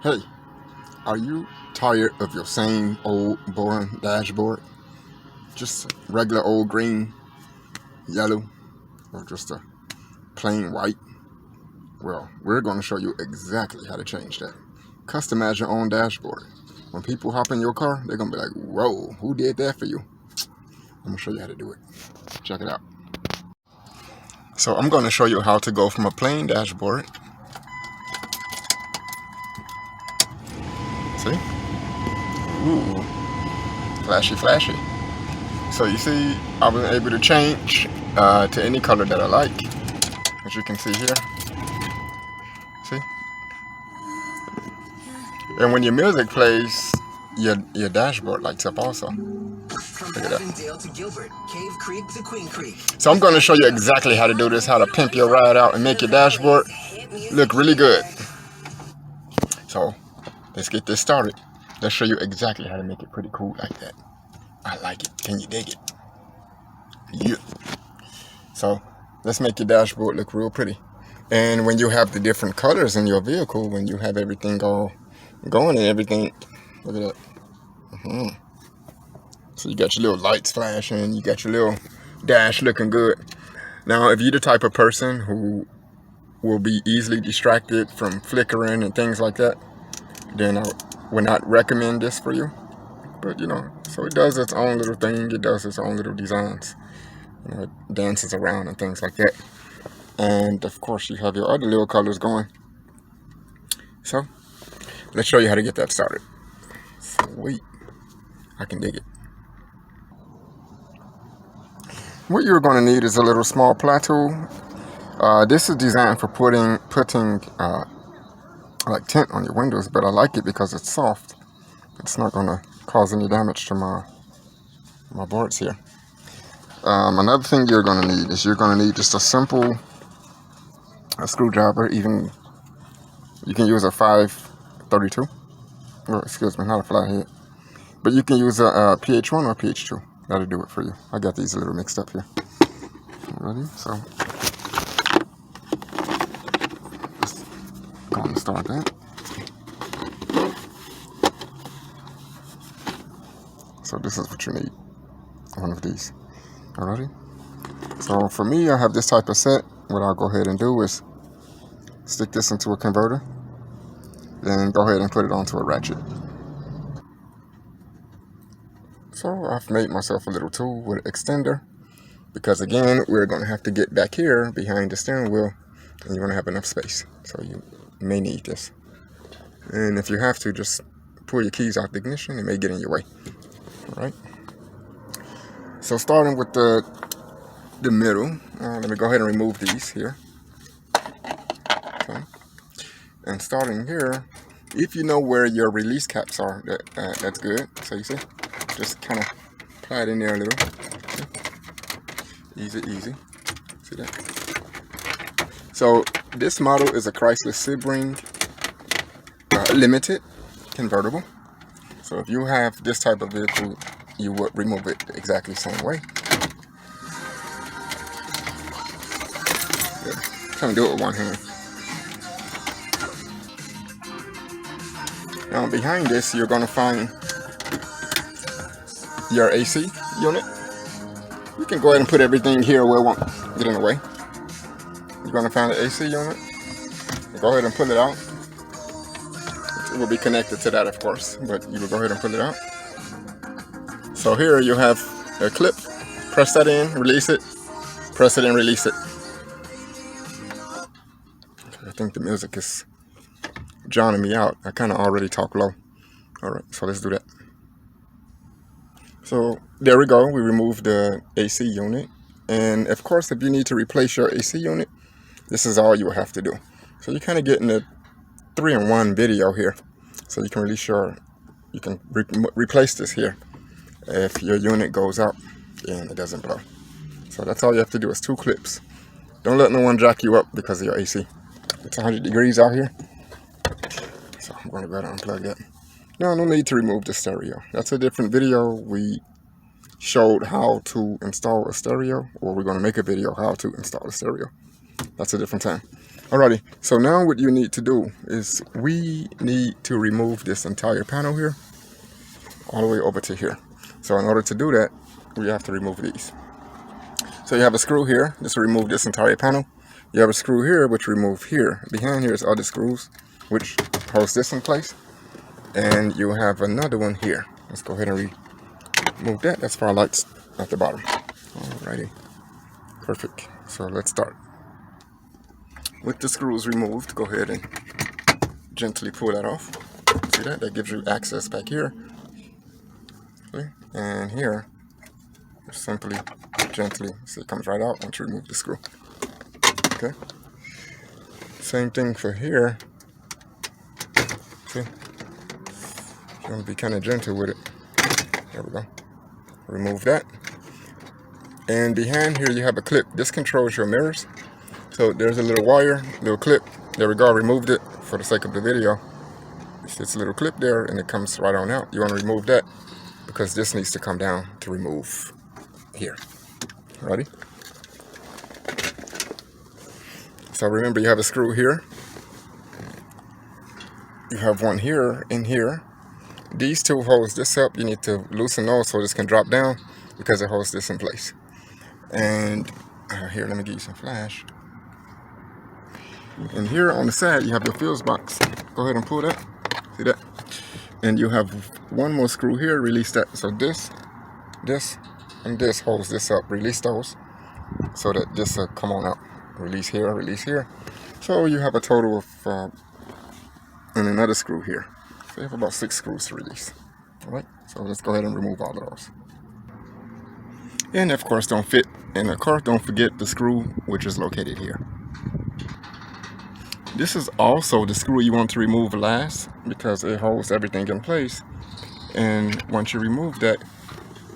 Hey, are you tired of your same old boring dashboard? Just regular old green, yellow, or just a plain white? Well, we're going to show you exactly how to change that. Customize your own dashboard. When people hop in your car, they're going to be like, whoa, who did that for you? I'm going to show you how to do it. Check it out. So I'm going to show you how to go from a plain dashboard. See? Ooh, flashy, flashy. So you see, I was able to change to any color that I like, as you can see here. See? And when your music plays, your dashboard lights up also. Look at that. So I'm going to show you exactly how to do this, how to pimp your ride out and make your dashboard look really good. So let's get this started. Let's show you exactly how to make it pretty cool like that. I like it. Can you dig it? Yeah. So let's make your dashboard look real pretty. And when you have the different colors in your vehicle, when you have everything all going and everything, look at that. So you got your little lights flashing, you got your little dash looking good. Now, if you're the type of person who will be easily distracted from flickering and things like that, then I would not recommend this for you. But so it does its own little thing, it does its own little designs. It dances around and things like that. And of course you have your other little colors going. So let's show you how to get that started. Sweet. I can dig it. What you're going to need is a little small ply tool. This is designed for putting like tint on your windows, but I like it because it's soft. It's not going to cause any damage to my boards here. Another thing you're going to need is just a simple screwdriver. Even you can use a 532. Or excuse me, not a flathead. But you can use a PH1 or PH2. That'll do it for you. I got these a little mixed up here. Ready? So just go and start that. So this is what you need. One of these. Alrighty? So for me, I have this type of set. What I'll go ahead and do is stick this into a converter. Then go ahead and put it onto a ratchet. So I've made myself a little tool with an extender, because again, we're going to have to get back here behind the steering wheel, and you want to have enough space. So you may need this. And if you have to, just pull your keys out the ignition. It may get in your way. All right. So starting with the middle, let me go ahead and remove these here. Okay. And starting here, if you know where your release caps are, that's good. So you see, just kind of apply it in there a little. Easy, easy. See that? So this model is a Chrysler Sebring Limited convertible. So if you have this type of vehicle, you would remove it exactly the same way. Yeah. Trying to do it with one hand. Now behind this, you're going to find your AC unit. You can go ahead and put everything here where it won't get in the way. You're going to find the AC unit. Go ahead and pull it out. It will be connected to that, of course, but you will go ahead and pull it out. So here you have a clip. Press that in, release it. Press it and release it. Okay, I think the music is drowning me out. I kind of already talk low. Alright, so let's do that. So there we go. We removed the AC unit. And of course, if you need to replace your AC unit, this is all you will have to do. So you're kind of getting a 3-in-1 video here. So you can you can replace this here if your unit goes out and it doesn't blow. So that's all you have to do is 2 clips. Don't let no one jack you up because of your AC. It's 100 degrees out here. So I'm going to go ahead and unplug that. No need to remove the stereo. That's a different video. We showed how to install a stereo, or we're going to make a video how to install a stereo. That's a different time. Alrighty, so now what you need to do is we need to remove this entire panel here all the way over to here. So in order to do that, we have to remove these. So you have a screw here, just remove this entire panel. You have a screw here, which remove here. Behind here is other screws, which holds this in place. And you have another one here. Let's go ahead and remove that. That's for our lights at the bottom. Alrighty, perfect. So let's start. With the screws removed, go ahead and gently pull that off. See that? That gives you access back here. Okay. And here, just simply, gently, see it comes right out once you remove the screw. Okay. Same thing for here. See? You want to be kind of gentle with it. There we go. Remove that. And behind here you have a clip. This controls your mirrors. So there's a little wire, little clip. There we go. I removed it for the sake of the video. It's a little clip there and it comes right on out. You want to remove that because this needs to come down to remove here. Ready? So remember, you have a screw here. You have one here and here. These two holds this up. You need to loosen those so this can drop down because it holds this in place. And here, let me give you some flash. And here on the side, you have your fuse box. Go ahead and pull that. See that? And you have one more screw here. Release that. So this, and this holds this up. Release those so that this will come on out. Release here, release here. So you have a total of, and another screw here. So you have about 6 screws to release. All right. So let's go ahead and remove all of those. And of course, don't fit in the car. Don't forget the screw which is located here. This is also the screw you want to remove last because it holds everything in place. And once you remove that,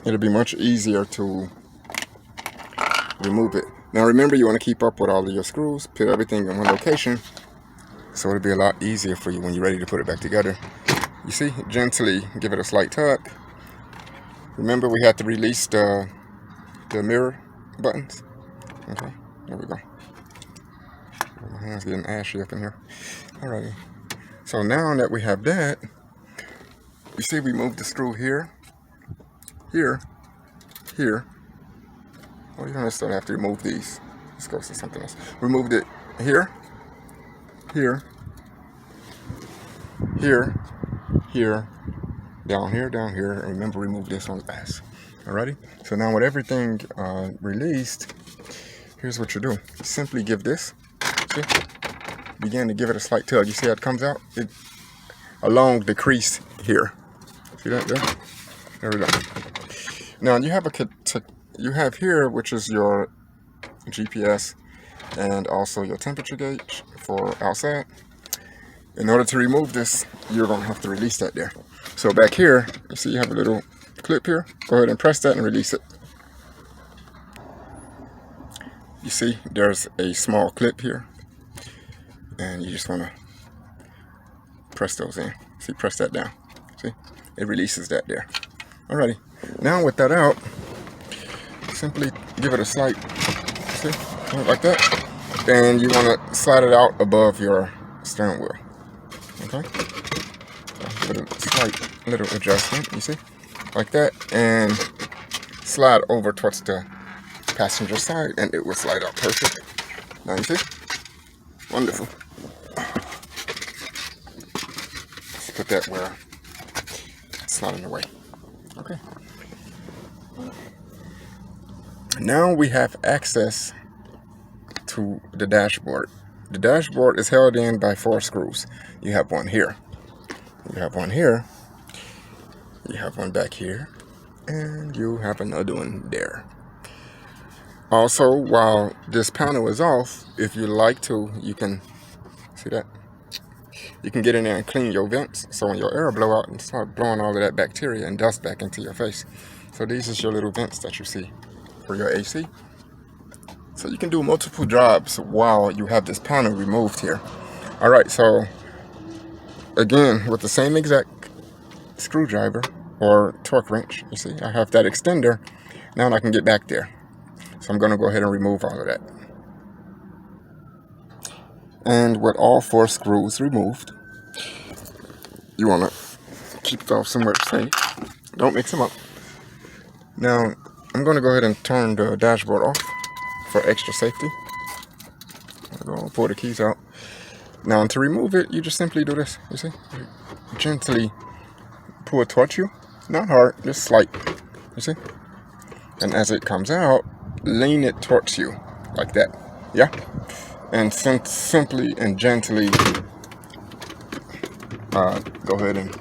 it'll be much easier to remove it. Now remember, you want to keep up with all of your screws, put everything in one location, so it'll be a lot easier for you when you're ready to put it back together. You see, gently give it a slight tug. Remember, we had to release the mirror buttons. Okay, there we go. My hand's getting ashy up in here. Alrighty. So now that we have that, you see we moved the screw here, here, here. Oh, you don't necessarily have to remove these. Let's go to something else. Removed it here, here, here, here, down here, down here. And remember, remove this on the last. Alrighty. So now with everything released, here's what you do. You simply give this. See? Begin to give it a slight tug. You see how it comes out? It along the crease here. See that there? There we go. Now you have here, which is your GPS and also your temperature gauge for outside. In order to remove this, you're gonna have to release that there. So back here, you see you have a little clip here. Go ahead and press that and release it. You see there's a small clip here, and you just want to press those in. See, press that down. See, it releases that there. Alrighty, now with that out, simply give it a slight, see, like that, and you want to slide it out above your steering wheel. Okay, so put a slight little adjustment, you see, like that, and slide over towards the passenger side, and it will slide out perfect. Now you see, wonderful. Let's put that where it's not in the way. Okay. Now we have access to the dashboard. The dashboard is held in by 4 screws. You have one here. You have one here. You have one back here. And you have another one there. Also, while this panel is off, if you like to, you can, see that? You can get in there and clean your vents. So when your air blow out and start blowing all of that bacteria and dust back into your face. So these is your little vents that you see for your AC. So you can do multiple jobs while you have this panel removed here. Alright, so again, with the same exact screwdriver or torque wrench, you see, I have that extender. Now I can get back there. So I'm going to go ahead and remove all of that. And with all 4 screws removed, you want to keep it off somewhere safe. Don't mix them up. Now, I'm going to go ahead and turn the dashboard off for extra safety. I'm going to pull the keys out. Now, to remove it, you just simply do this. You see? You gently pull it towards you. Not hard, just slight. You see? And as it comes out, lean it towards you. Like that. Yeah? And simply and gently go ahead and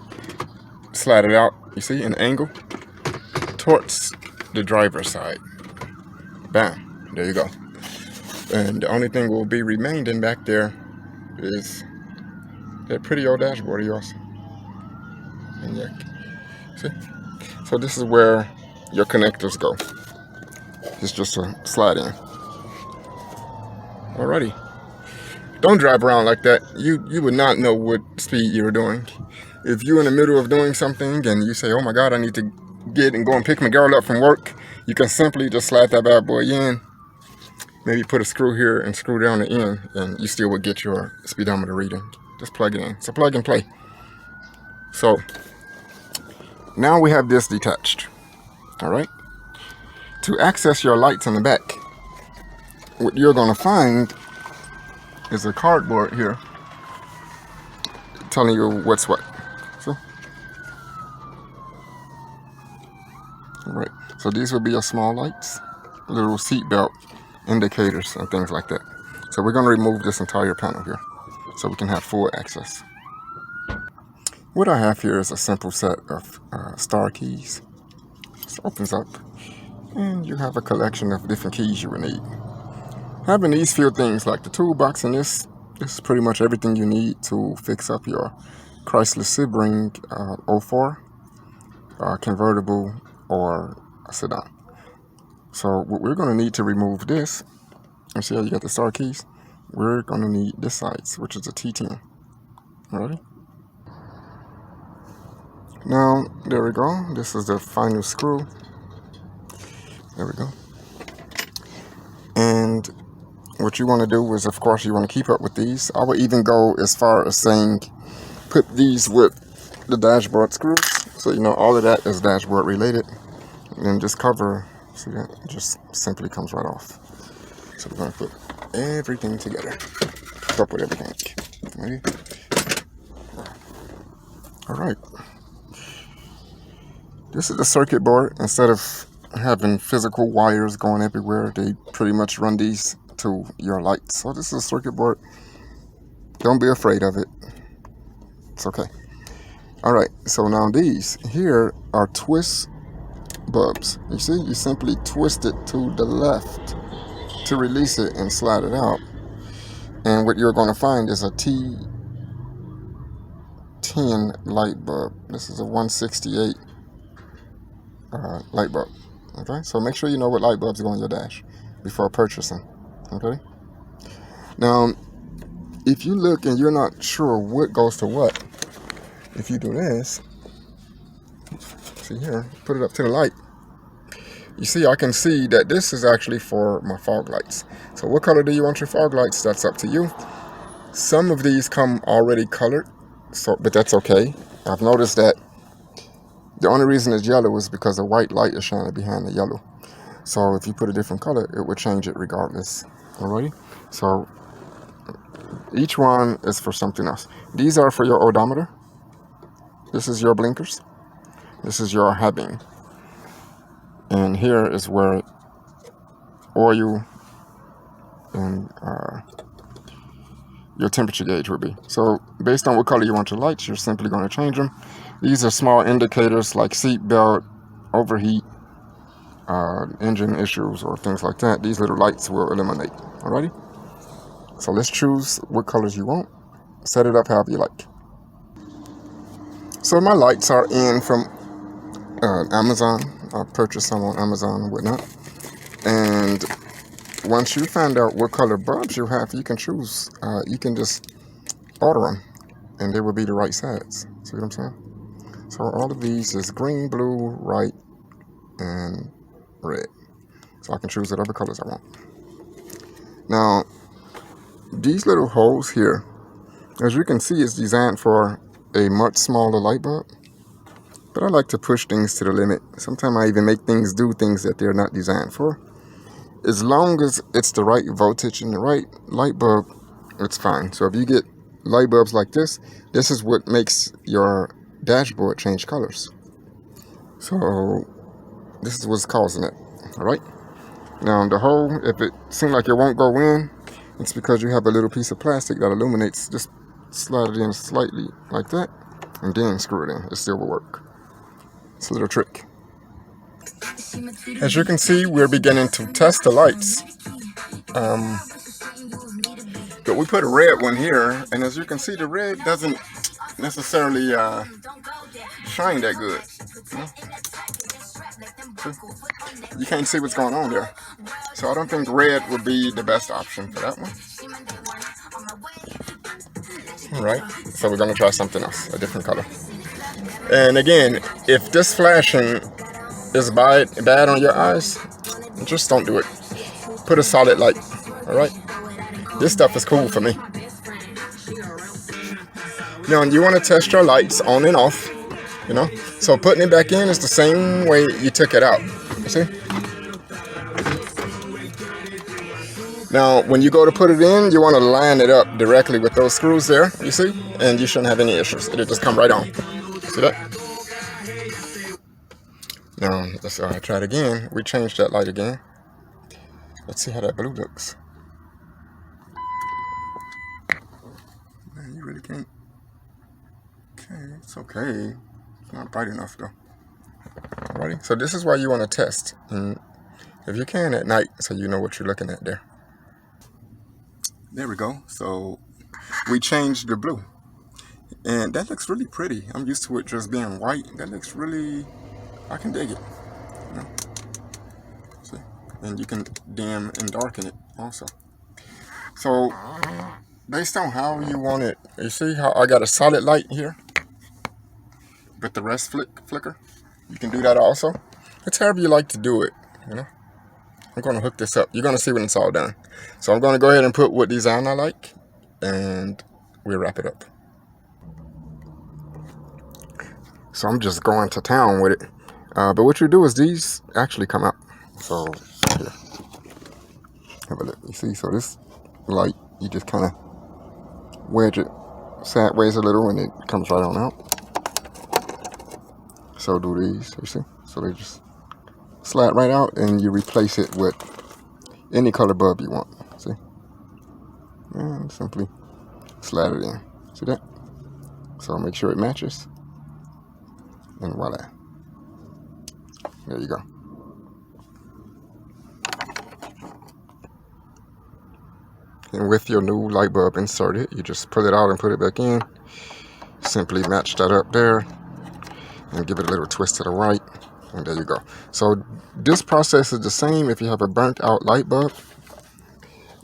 slide it out. You see? An angle towards the driver's side. Bam. There you go. And the only thing will be remaining back there is that pretty old dashboard of yours. And yeah, see? So this is where your connectors go. It's just a slide in. Alrighty. Don't drive around like that. You would not know what speed you're doing. If you're in the middle of doing something and you say, oh my God, I need to get and go and pick my girl up from work, you can simply just slide that bad boy in. Maybe put a screw here and screw down the end, and you still would get your speedometer reading. Just plug it in. It's a plug and play. So now we have this detached. All right. To access your lights in the back, what you're going to find is a cardboard here telling you what's what. See? All right. So these would be your small lights, little seat belt indicators and things like that. So we're going to remove this entire panel here so we can have full access. What I have here is a simple set of star keys. This opens up and you have a collection of different keys you will need. Having these few things like the toolbox and this is pretty much everything you need to fix up your Chrysler Sebring 04 convertible or a sedan. So what we're going to need to remove this, and see how you got the star keys? We're going to need this sides, which is a T10. Ready? Now, there we go. This is the final screw. There we go. And what you want to do is, of course, you want to keep up with these. I would even go as far as saying, put these with the dashboard screws. So, you know, all of that is dashboard related. And just cover. See that? It just simply comes right off. So we're going to put everything together. Put up with everything. Ready? Alright. This is the circuit board. Instead of having physical wires going everywhere, they pretty much run these to your lights. So this is a circuit board. Don't be afraid of it. It's okay. Alright, so now these here are twist bulbs. You see, you simply twist it to the left to release it and slide it out. And what you're going to find is a T10 light bulb. This is a 168 light bulb. Okay, so make sure you know what light bulbs go on your dash before purchasing. Okay, now if you look and you're not sure what goes to what, if you do this, see here, put it up to the light, you see I can see that this is actually for my fog lights. So what color do you want your fog lights? That's up to you. Some of these come already colored, so but that's okay. I've noticed that the only reason it's yellow is because the white light is shining behind the yellow. So if you put a different color, it would change it regardless. Alrighty? So each one is for something else. These are for your odometer. This is your blinkers. This is your high beam. And here is where oil and your temperature gauge would be. So based on what color you want your lights, you're simply going to change them. These are small indicators like seat belt, overheat, engine issues, or things like that. These little lights will eliminate. Alrighty? So let's choose what colors you want. Set it up however you like. So my lights are in from Amazon. I purchased some on Amazon and whatnot. And once you find out what color bulbs you have, you can choose. You can just order them, and they will be the right size. See what I'm saying? So all of these is green, blue, white, and red. So I can choose whatever colors I want. Now, these little holes here, as you can see, it's designed for a much smaller light bulb. But I like to push things to the limit. Sometimes I even make things do things that they're not designed for. As long as it's the right voltage and the right light bulb, it's fine. So if you get light bulbs like this is what makes your dashboard change colors. So this is what's causing it. All right. Now the hole, if it seems like it won't go in, it's because you have a little piece of plastic that illuminates. Just slide it in slightly like that, and then screw it in. It still will work. It's a little trick. As you can see, we're beginning to test the lights. But we put a red one here, and as you can see, the red doesn't necessarily shine that good. You can't see what's going on there. So I don't think red would be the best option for that one. Alright, so we're going to try something else, a different color. And again, if this flashing is bad on your eyes, just don't do it. Put a solid light. Alright? This stuff is cool for me. Now, you want to test your lights on and off, you know? So putting it back in is the same way you took it out. You see? Now, when you go to put it in, you want to line it up directly with those screws there, you see? And you shouldn't have any issues. It'll just come right on. See that? Now, let's try it again. We changed that light again. Let's see how that blue looks. Man, you really can't. Okay, it's okay. It's not bright enough though. Alrighty, so this is why you want to test. And if you can at night, so you know what you're looking at there. There we go. So we changed the blue. And that looks really pretty. I'm used to it just being white. That looks really, I can dig it. You know? See? And you can dim and darken it also. So based on how you want it, you see how I got a solid light here, but the rest flicker? You can do that also. It's however you like to do it, you know. I'm going to hook this up. You're going to see when it's all done. So I'm going to go ahead and put what design I like, and we'll wrap it up. So I'm just going to town with it. But what you do is these actually come out. So here, have a look. You see, so this light, you just kind of wedge it sideways a little and it comes right on out. So do these, you see? So they just slide right out and you replace it with any color bulb you want. See? And simply slide it in. See that? So make sure it matches. And voila. There you go. And with your new light bulb inserted, you just pull it out and put it back in. Simply match that up there and give it a little twist to the right, and there you go. So this process is the same if you have a burnt out light bulb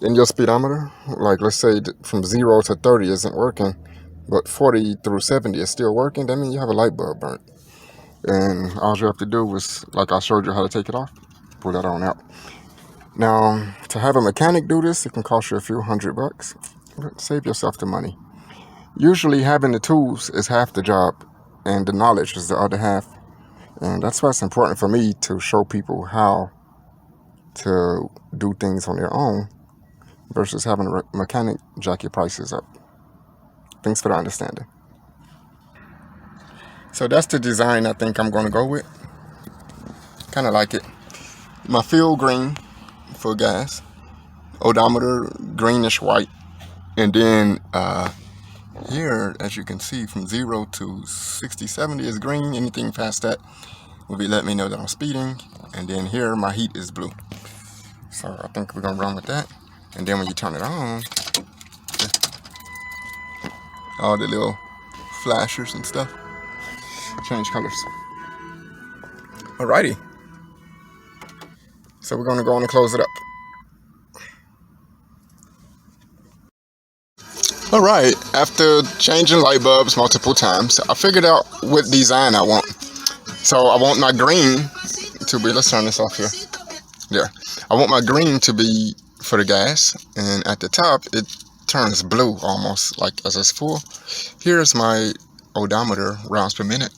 in your speedometer. Like let's say from 0 to 30 isn't working, but 40 through 70 is still working. That means you have a light bulb burnt. And all you have to do is, like I showed you how to take it off, pull that on out. Now, to have a mechanic do this, it can cost you a few $100, but save yourself the money. Usually having the tools is half the job, and the knowledge is the other half. And that's why it's important for me to show people how to do things on their own versus having a mechanic jack your prices up. Thanks for the understanding. So that's the design I think I'm going to go with. Kind of like it. My field green for gas. Odometer greenish white. And then here, as you can see, from 0 to 60, 70 is green. Anything past that will be letting me know that I'm speeding. And then here, my heat is blue. So I think we're going to run with that. And then when you turn it on, all the little flashers and stuff change colors. Alrighty. So we're going to go on and close it up. Alright, after changing light bulbs multiple times, I figured out what design I want. So I want my green to be, let's turn this off here. Yeah, I want my green to be for the gas, and at the top, turns blue almost, like as it's full. Here's my odometer, rounds per minute.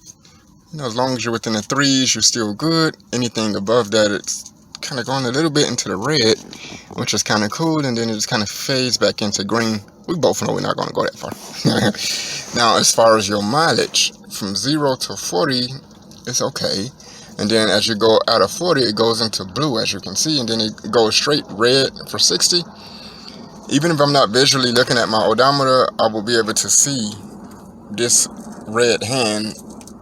You know, as long as you're within the threes, you're still good. Anything above that, it's kind of going a little bit into the red, which is kind of cool, and then it just kind of fades back into green. We both know we're not going to go that far. Now, as far as your mileage, from 0 to 40, it's okay. And then as you go out of 40, it goes into blue, as you can see, and then it goes straight red for 60. Even if I'm not visually looking at my odometer, I will be able to see this red hand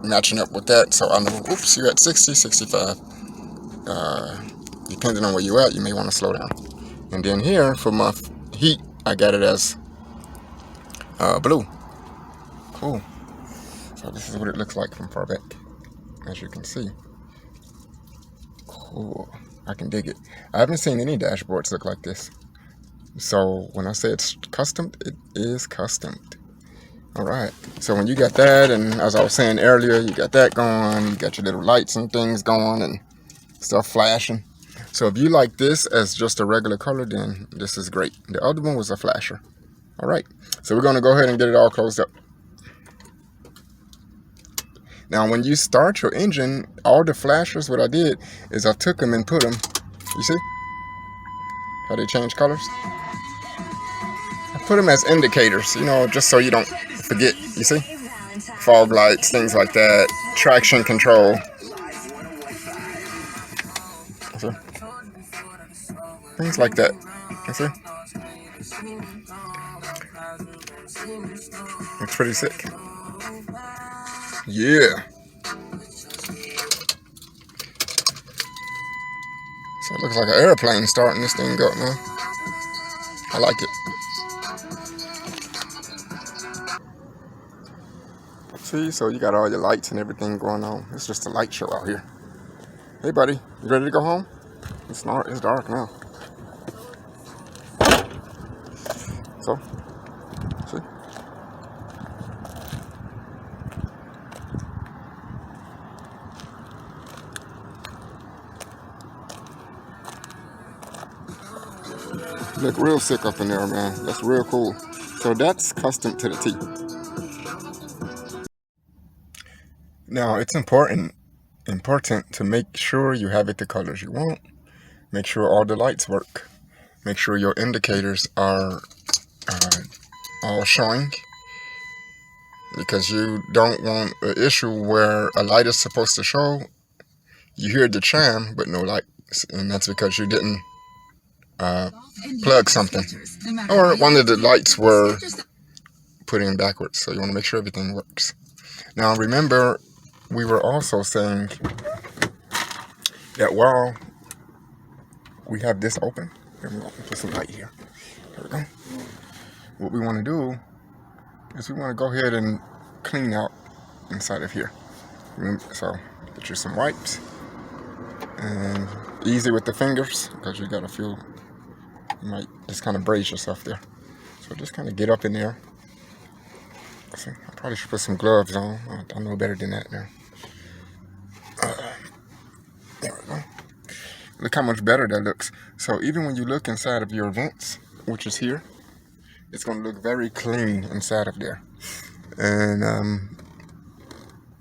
matching up with that. So I know, oops, you're at 60, 65. Depending on where you're at, you may want to slow down. And then here, for my heat, I got it as blue. Cool. So this is what it looks like from far back, as you can see. Cool. I can dig it. I haven't seen any dashboards look like this. So when I say it's custom, it is custom. Alright, so when you got that, and as I was saying earlier, you got that going, you got your little lights and things going and stuff flashing. So if you like this as just a regular color, then this is great. The other one was a flasher. Alright, so we're going to go ahead and get it all closed up. Now when you start your engine, all the flashers, what I did is I took them and put them, you see how they change colors? I put them as indicators, you know, just so you don't forget, you see? Fog lights, things like that, traction control. See? Things like that, you see? It's pretty sick. Yeah. So it looks like an airplane starting this thing up, man. I like it. See, so you got all your lights and everything going on. It's just a light show out here. Hey, buddy, you ready to go home? It's dark now. So, see? You look real sick up in there, man. That's real cool. So that's custom to the T. Now, it's important to make sure you have it the colors you want. Make sure all the lights work. Make sure your indicators are all showing, because you don't want an issue where a light is supposed to show, you hear the chime but no light, and that's because you didn't plug something, or one of the lights were put in backwards. So you want to make sure everything works. Now remember, we were also saying that while we have this open, here we go, put some light here. There we go. What we want to do is we want to go ahead and clean out inside of here. So get you some wipes, and easy with the fingers, because you gotta feel, you might just kind of brace yourself there. So just kind of get up in there. See, I probably should put some gloves on. I know better than that now. There we go. Look how much better that looks. So even when you look inside of your vents, which is here, it's going to look very clean inside of there. And I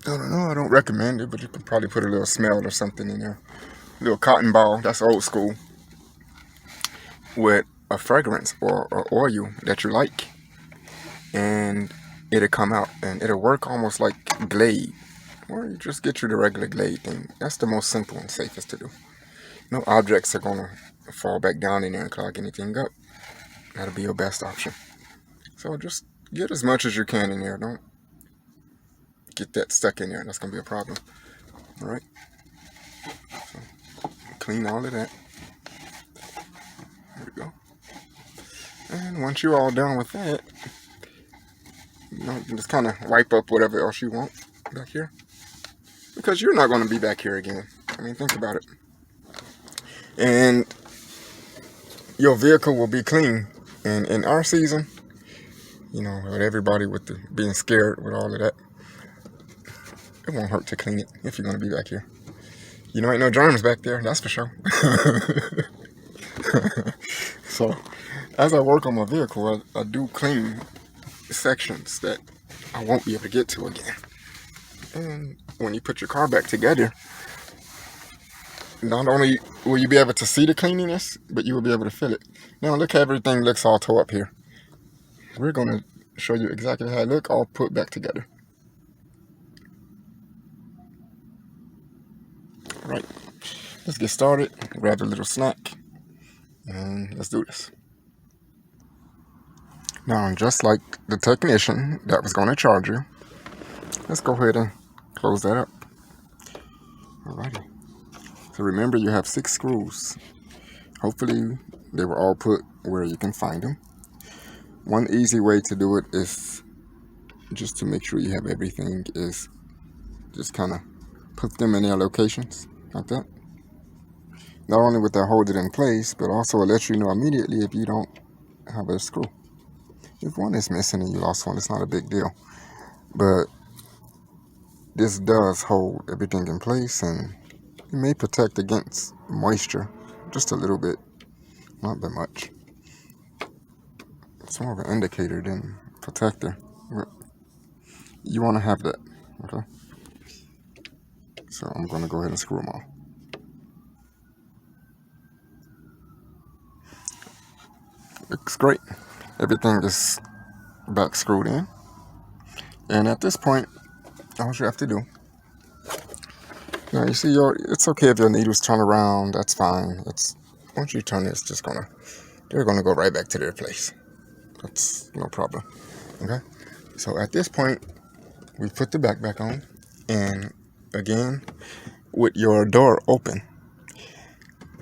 don't know, I don't recommend it, but you can probably put a little smell or something in there. A little cotton ball, that's old school, with a fragrance or oil that you like, and it'll come out, and it'll work almost like Glade, or you just get you the regular Glade thing. That's the most simple and safest to do. No objects are gonna fall back down in there and clog anything up. That'll be your best option. So just get as much as you can in there. Don't get that stuck in there. That's gonna be a problem. All right. So clean all of that. There we go. And once you're all done with that, you know, you can just kind of wipe up whatever else you want back here, because you're not going to be back here again. I mean, think about it. And your vehicle will be clean. And in our season, you know, with everybody with the being scared with all of that, it won't hurt to clean it if you're going to be back here. You know, ain't no germs back there, that's for sure. So as I work on my vehicle, I do clean sections that I won't be able to get to again. And when you put your car back together, not only will you be able to see the cleanliness, but you will be able to feel it. Now look how everything looks all tore up here. We're going to show you exactly how it looks all put back together. All right, let's get started. Grab a little snack and let's do this. Now, just like the technician that was going to charge you, let's go ahead and close that up. Alrighty. So remember, you have 6 screws. Hopefully they were all put where you can find them. One easy way to do it is just to make sure you have everything is just kind of put them in their locations like that. Not only would that hold it in place, but also it lets you know immediately if you don't have a screw. If one is missing and you lost one, it's not a big deal. But this does hold everything in place, and it may protect against moisture just a little bit, not that much. It's more of an indicator than protector, but you want to have that, okay? So I'm going to go ahead and screw them all. Looks great. Everything is back screwed in. And at this point, all you have to do, now you see it's okay if your needles turn around, that's fine. Once you turn it, it's just they're gonna go right back to their place. That's no problem, okay? So at this point, we put the back on, and again, with your door open,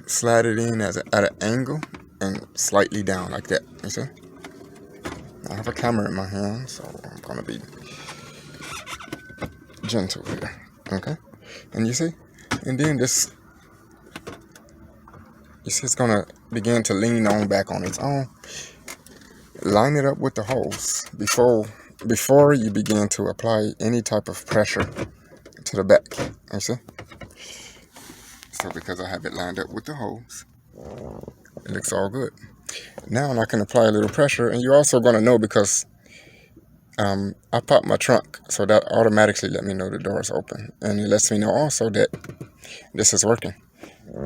slide it in at an angle and slightly down like that, you see? I have a camera in my hand, so I'm gonna be gentle here, okay? And you see, and then this, you see, it's gonna begin to lean on back on its own. Line it up with the holes before you begin to apply any type of pressure to the back. You see? So because I have it lined up with the holes, it looks all good. Now I can apply a little pressure, and you're also gonna know because I popped my trunk, so that automatically let me know the door is open, and it lets me know also that this is working.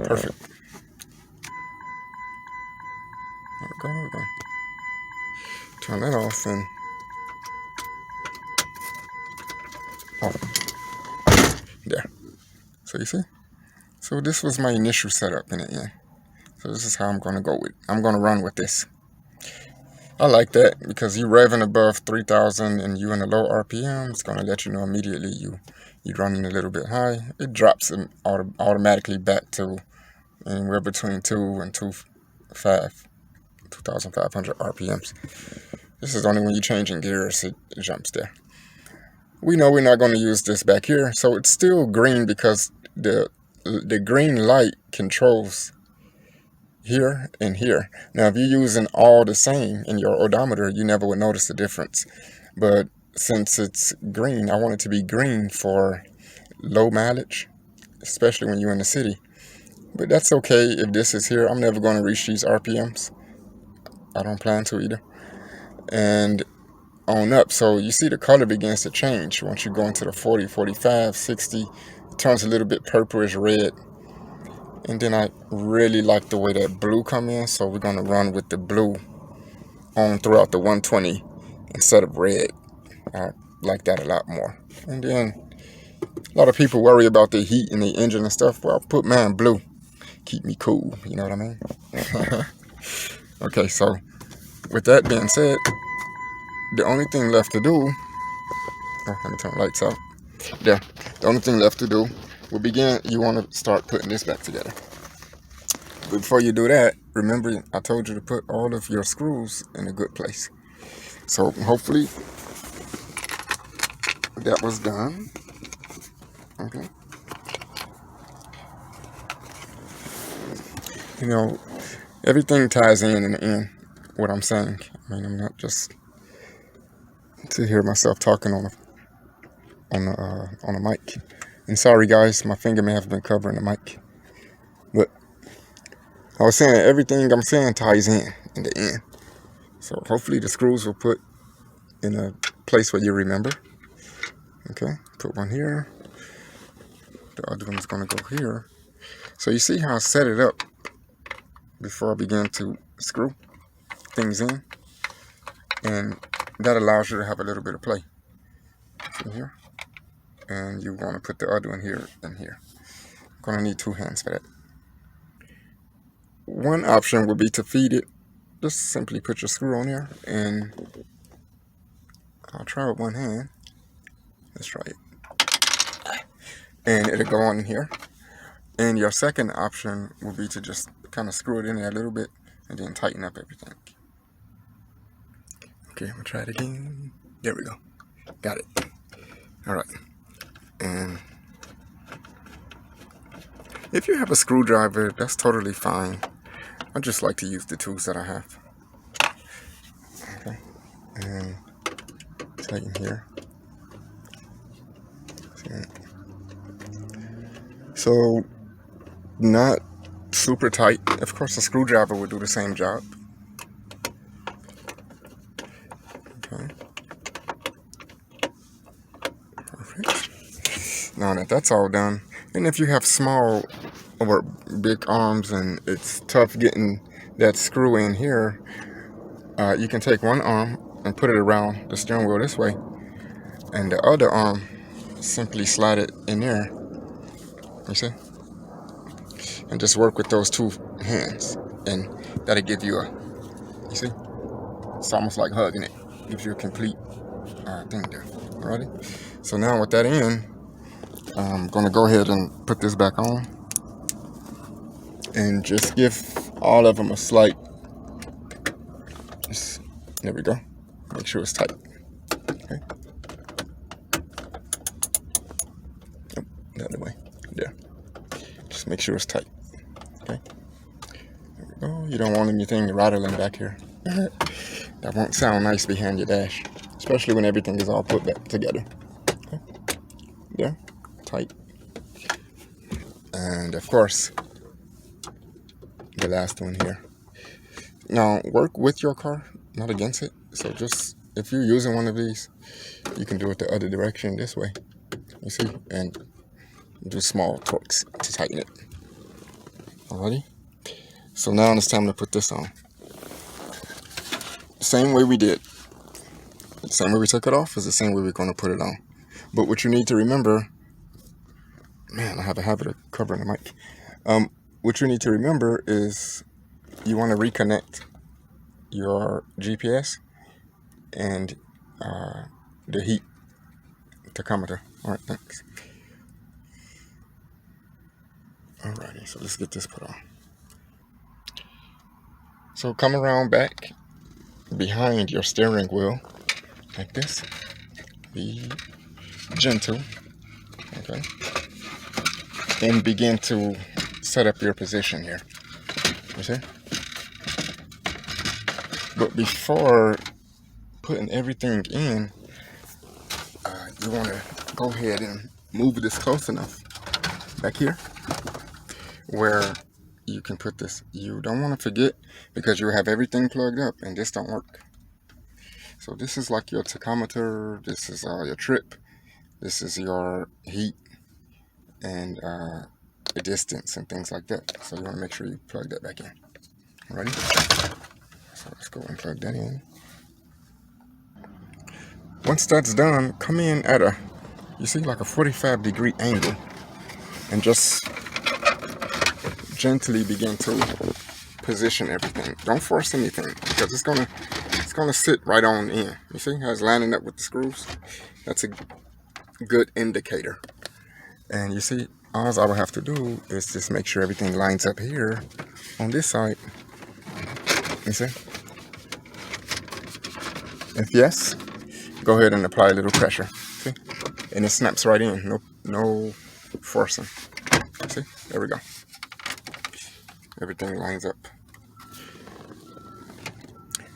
Perfect. We're gonna turn that off and off. There. So you see? So this was my initial setup in the end. So this is how I'm gonna go with. I'm gonna run with this. I like that because you revving above 3,000 and you in a low RPM, it's gonna let you know immediately you're running a little bit high. It drops it automatically back to anywhere between 2 and 2,500 RPMs. This is only when you're changing gears it jumps there. We know we're not going to use this back here, so it's still green because the green light controls here and here. Now, if you're using all the same in your odometer, you never would notice the difference. But since it's green, I want it to be green for low mileage, especially when you're in the city. But that's okay if this is here. I'm never going to reach these RPMs. I don't plan to either. And on up, so you see the color begins to change. Once you go into the 40, 45, 60, it turns a little bit purplish red. And then I really like the way that blue come in, so we're going to run with the blue on throughout the 120 instead of red. I like that a lot more. And then a lot of people worry about the heat in the engine and stuff. Well, I'll put mine blue. Keep me cool, you know what I mean? Okay, so with that being said, the only thing left to do, let me turn the lights out. There, the only thing left to do will begin, you want to start putting this back together. But before you do that, remember I told you to put all of your screws in a good place. So hopefully that was done. Okay. You know, everything ties in the end, what I'm saying. I mean, I'm not just to hear myself talking on a mic. And sorry guys, my finger may have been covering the mic. But I was saying everything I'm saying ties in the end. So hopefully the screws will put in a place where you remember. Okay, put one here. The other one's gonna go here. So you see how I set it up before I began to screw things in, and that allows you to have a little bit of play. See here, and you want to put the other one here and here. Gonna need 2 hands for that. One option would be to feed it. Just simply put your screw on there, and I'll try with one hand. Let's try it. And it'll go on in here. And your second option would be to just kind of screw it in there a little bit and then tighten up everything. Okay, we'll try it again. There we go. Got it. All right. And if you have a screwdriver, that's totally fine. I just like to use the tools that I have. Okay. And tighten here. So, not super tight. Of course, a screwdriver would do the same job. Okay. Perfect. Now that that's all done, and if you have small or big arms and it's tough getting that screw in here, you can take one arm and put it around the steering wheel this way, and the other arm simply slide it in there. You see? And just work with those 2 hands, and that'll give you a, you see? It's almost like hugging it. Gives you a complete thing there. Alrighty? So now with that in, I'm gonna go ahead and put this back on, and just give all of them a slight, there we go. Make sure it's tight. Okay. Oh, the other way. There. Just make sure it's tight. Okay. There we go. You don't want anything rattling back here. That won't sound nice behind your dash, especially when everything is all put back together. Okay. There. Tight. And of course, the last one here. Now, work with your car, not against it. So just, if you're using one of these, you can do it the other direction this way. You see? And do small torques to tighten it. Alrighty? So now it's time to put this on. Same way we did. The same way we took it off is the same way we're going to put it on. But what you need to remember, man, I have a habit of covering the mic. What you need to remember is you want to reconnect your GPS and the heat tachometer. All right, thanks. Alrighty, so let's get this put on. So come around back behind your steering wheel like this. Be gentle, okay? And begin to set up your position here. You see? But before putting everything in, you want to go ahead and move this close enough back here where you can put this. You don't want to forget, because you have everything plugged up and this don't work. So this is like your tachometer, this is your trip, this is your heat, and the distance and things like that. So you want to make sure you plug that back in. Ready? So let's go and plug that in. Once that's done, come in at a, you see, like a 45-degree angle, and just gently begin to position everything. Don't force anything, because it's gonna sit right on in. You see how it's lining up with the screws? That's a good indicator. And you see, all I would have to do is just make sure everything lines up here on this side. You see? If yes, go ahead and apply a little pressure. See? And it snaps right in. No forcing. See? There we go. Everything lines up.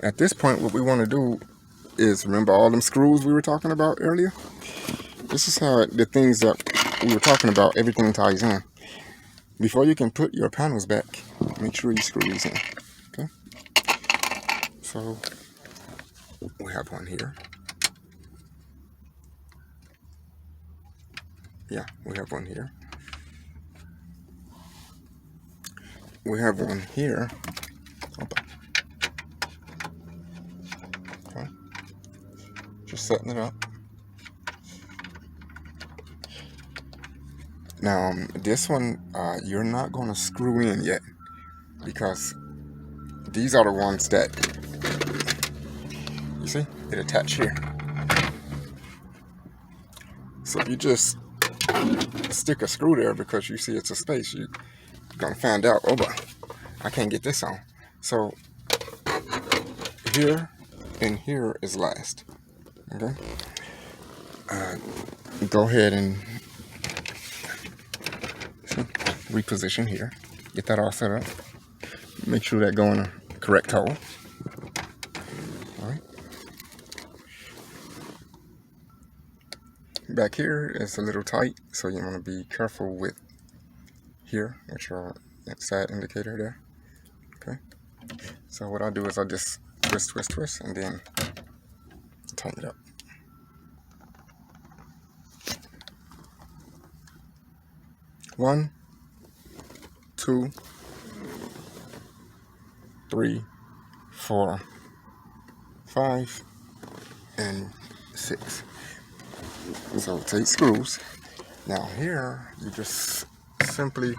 At this point, what we want to do is, remember all them screws we were talking about earlier? This is how the things that we were talking about, everything ties in. Before you can put your panels back, make sure you screw these in. Okay? So We have one here. Yeah, we have one here. We have one here. Okay. Just setting it up. Now, this one, you're not going to screw in yet, because these are the ones that, you see, it attach here. So if you just stick a screw there because you see it's a space, you're going to find out, oh, but I can't get this on. So here and here is last. Okay. Go ahead and reposition here. Get that all set up. Make sure that go in a correct hole. All right. Back here is a little tight, so you want to be careful with here, which are that side indicator there. Okay. So what I'll do is I'll just twist, and then tighten it up. One, 2, 3, 4, 5, and 6. So it's 8 screws. Now here, you just simply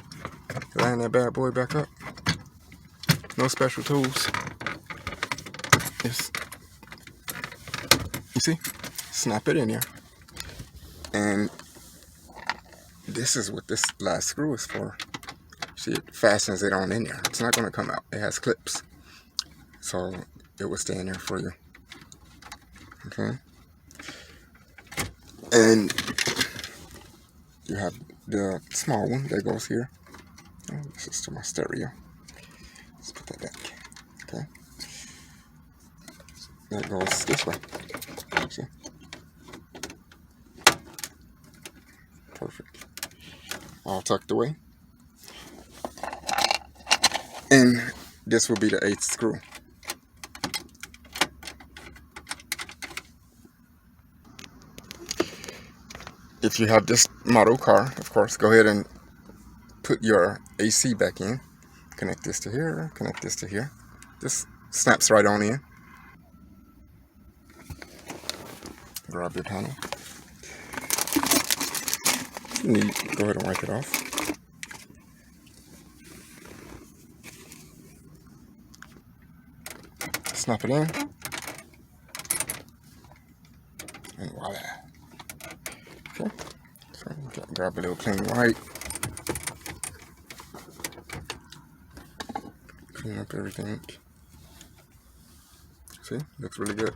line that bad boy back up. No special tools. Just, you see, snap it in here. And this is what this last screw is for. See, it fastens it on in there. It's not going to come out. It has clips. So it will stay in there for you. Okay. And you have the small one that goes here. Oh, this is to my stereo. Let's put that back. Okay. That goes this way. See? Perfect. All tucked away. And this will be the 8th screw. If you have this model car, of course, go ahead and put your AC back in. Connect this to here, connect this to here. This snaps right on in. Grab your panel. Go ahead and wipe it off. Snap it in. And voila. Okay. So grab a little clean white. Clean up everything. See? Looks really good.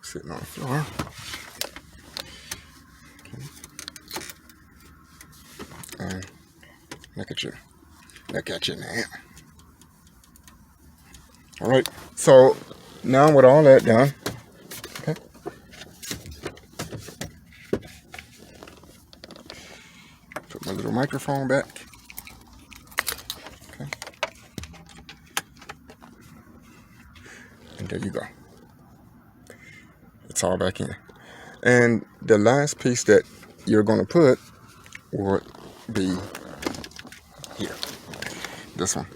Sitting on the floor. Okay. And look at you. Look at you now. Alright, so now with all that done, okay, put my little microphone back. Okay. And there you go. It's all back in. And the last piece that you're going to put would be here. This one.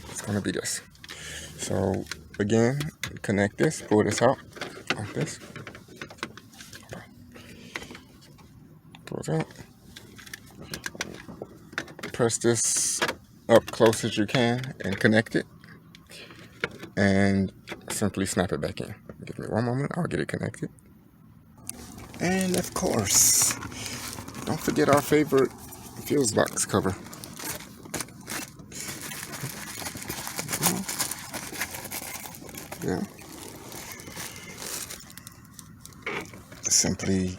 It's going to be this. So again, connect this, pull this out like this. Pull it out. Press this up close as you can and connect it. And simply snap it back in. Give me one moment, I'll get it connected. And of course, don't forget our favorite fuse box cover. Yeah. Simply,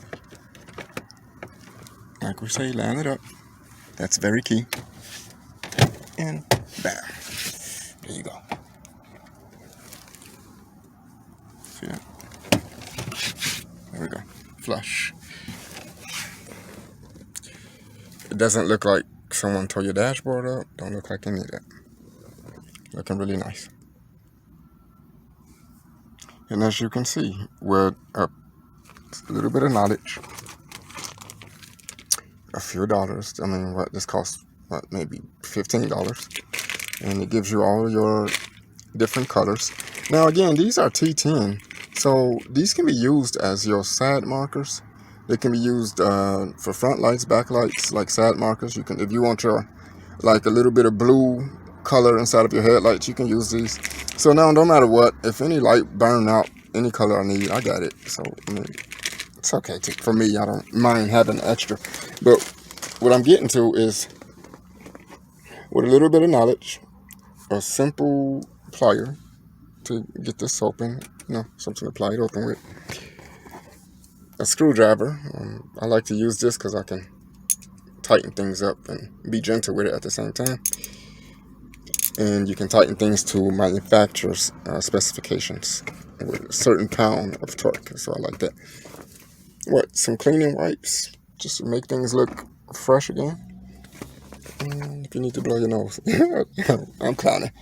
like we say, line it up. That's very key. And bam. There you go. See that? There we go. Flush. It doesn't look like someone tore your dashboard up. Don't look like any of that. Looking really nice. And as you can see, with a little bit of knowledge, a few dollars. I mean, what this costs? What, maybe $15, and it gives you all your different colors. Now again, these are T10, so these can be used as your side markers. They can be used for front lights, back lights, like side markers. You can, if you want your like a little bit of blue color inside of your headlights, you can use these. So now, no matter what, if any light burn out any color I need, I got it. So I mean, it's okay for me. I don't mind having extra. But what I'm getting to is, with a little bit of knowledge, a simple plier to get this open, something to ply it open with, a screwdriver. I like to use this because I can tighten things up and be gentle with it at the same time. And you can tighten things to manufacturer's specifications with a certain pound of torque. So I like that. Some cleaning wipes just to make things look fresh again. If you need to blow your nose. I'm clowning.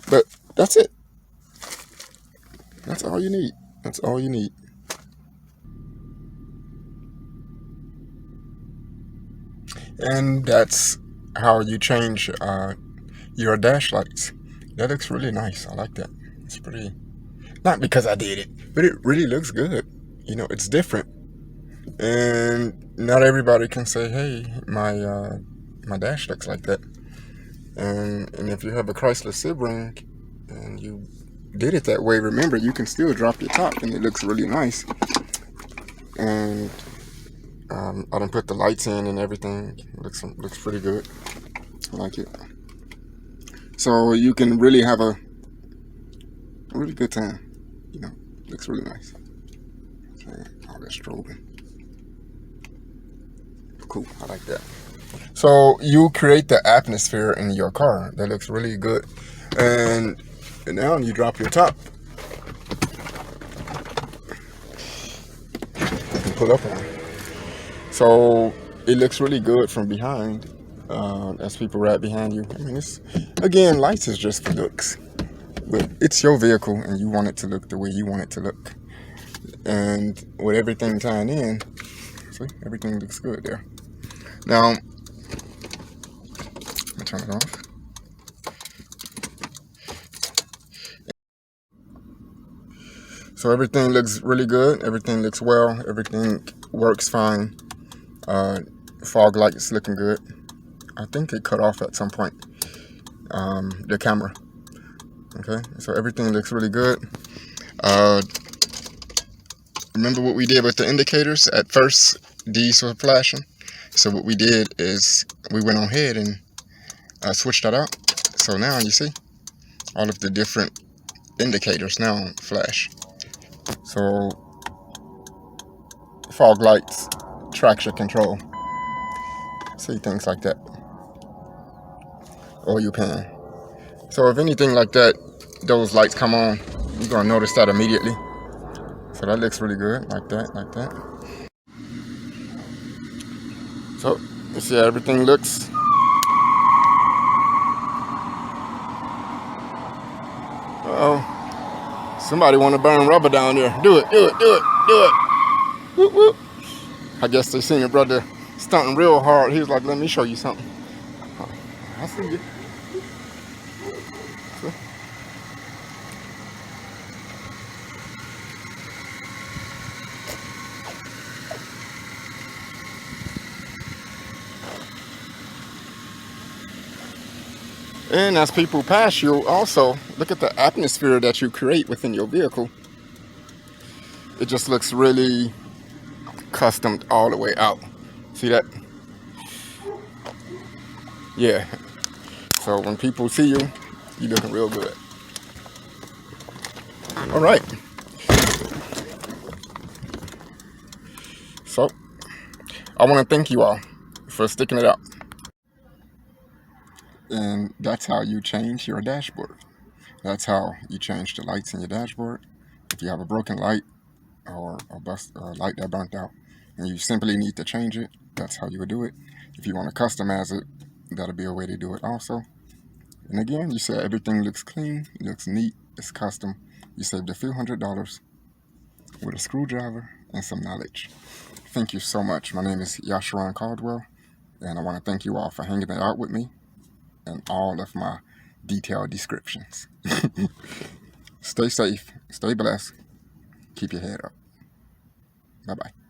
But that's it. That's all you need. That's all you need. And that's how you change your dash lights. That looks really nice. I like that. It's pretty, not because I did it, but it really looks good. It's different. And not everybody can say, hey, my dash looks like that. And if you have a Chrysler Sebring and you did it that way, remember, you can still drop your top and it looks really nice. And I done put the lights in and everything. Looks pretty good. I like it. So you can really have a really good time. Looks really nice. All that strobing. Cool. I like that. So you create the atmosphere in your car. That looks really good. And now you drop your top. You can pull up on it. So it looks really good from behind. As people right behind you. I mean, again, lights is just for looks. But it's your vehicle and you want it to look the way you want it to look. And with everything tying in, see, everything looks good there. Now, let me turn it off. So everything looks really good. Everything looks well. Everything works fine. Fog light is looking good. I think it cut off at some point, the camera. Okay, so everything looks really good. Remember what we did with the indicators? At first, these were flashing. So what we did is we went on ahead and switched that out. So now you see all of the different indicators now flash. So fog lights, traction control, see, things like that. Or you can. So if anything like that, those lights come on, you're gonna notice that immediately. So that looks really good, like that, like that. So you see how everything looks. Uh-oh, somebody want to burn rubber down there. Do it, do it, do it, do it. Whoop, whoop. I guess they seen your brother stunting real hard. He was like, let me show you something. I see you. And as people pass you, also look at the atmosphere that you create within your vehicle. It just looks really custom all the way out. See that? Yeah. So when people see you, you're looking real good. All right. So I want to thank you all for sticking it out. And that's how you change your dashboard. That's how you change the lights in your dashboard. If you have a broken light or a light that burnt out and you simply need to change it, that's how you would do it. If you want to customize it, that'll be a way to do it also. And again, you said everything looks clean, looks neat, it's custom. You saved a few $100s with a screwdriver and some knowledge. Thank you so much. My name is Yasharon Caldwell, and I want to thank you all for hanging out with me and all of my detailed descriptions. Stay safe, stay blessed, keep your head up. Bye-bye.